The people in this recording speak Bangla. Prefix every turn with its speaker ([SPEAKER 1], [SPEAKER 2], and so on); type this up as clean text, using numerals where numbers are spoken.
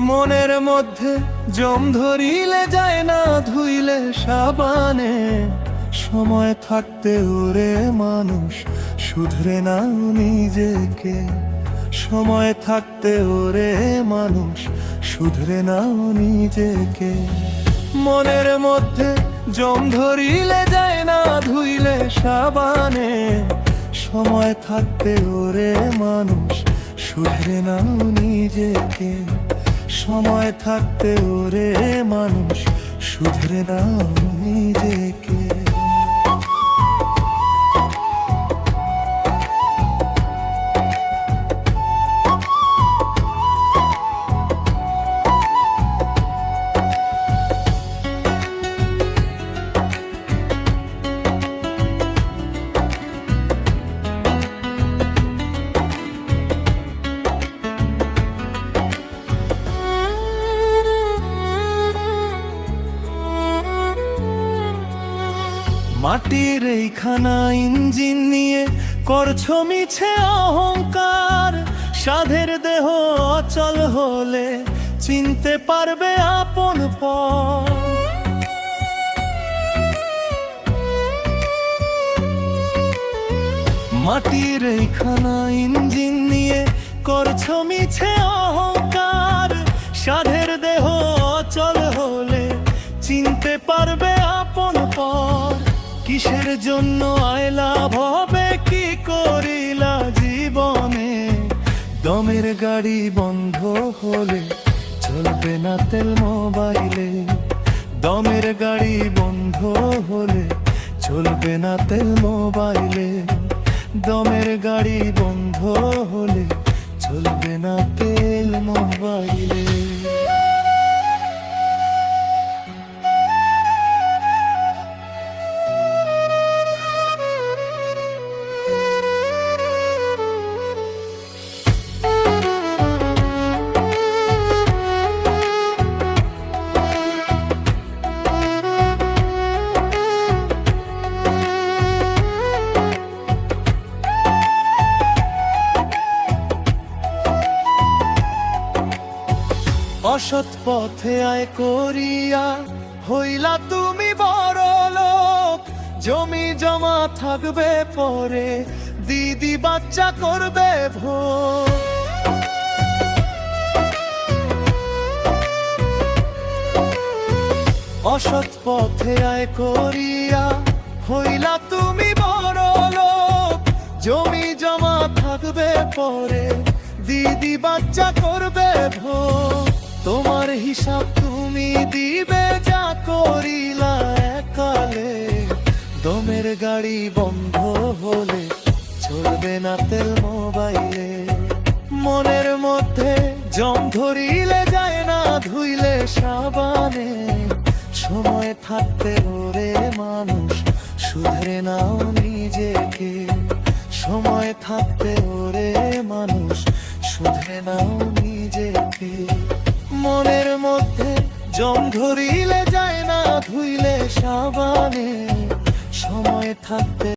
[SPEAKER 1] মনের মধ্যে জম ধরিলে যায় না ধুইলে সাবানে। সময় থাকতে ওরে মানুষ শুধরে না নিজেকে। সময় থাকতে ওরে মানুষ শুধরে না নিজেকে। মনের মধ্যে জম ধরিলে যায় না ধুইলে সাবানে। সময় থাকতে ওরে মানুষ শুধরে না নিজেকে। সময় থাকতে ওরে মানুষ শুধরে না নিজেকে। মাটির এইখানা ইঞ্জিন নিয়ে করছো মিছে অহংকার। সাধের দেহ অচল হলে চিনতে পারবে আপন পর। মাটির এইখানা ইঞ্জিন নিয়ে করছো মিছে অহংকার। সাধের দেহ অচল হলে চিনতে পারবে আপন পর। কিসের জন্য আয়লা ভবে কি করিলা জীবনে। দমের গাড়ি বন্ধ হলে চলবে না তেল মোবাইলে। দমের গাড়ি বন্ধ হলে চলবে না তেল মোবাইলে। দমের গাড়ি বন্ধ হলে চলবে না তেল মোবাইলে। অসৎ পথে আয় করিয়া হইলা তুমি বড় লোক। জমি জমা থাকবে পরে দিদি বাচ্চা করবে ভোগ। অসৎ পথে আয় করিয়া হইলা তুমি বড় লোক। জমি জমা থাকবে পরে দিদি বাচ্চা করবে ভোগ। তোমার হিসাব তুমি দিবে যা করিলা একালে। দমের গাড়ি বন্ধ হলে চলবে না তেল মোবাইলে। মনের মধ্যে জম ধরিলে যায় না ধুইলে সাবানে। সময় থাকতে ওরে মানুষ শুধরে নাও নিজেকে। সময় থাকতে ওরে মানুষ শুধরে নাও নিজেকে। মনের মধ্যে জম ধরিলে যায় না ধুইলে সাবানে। সময় থাকতে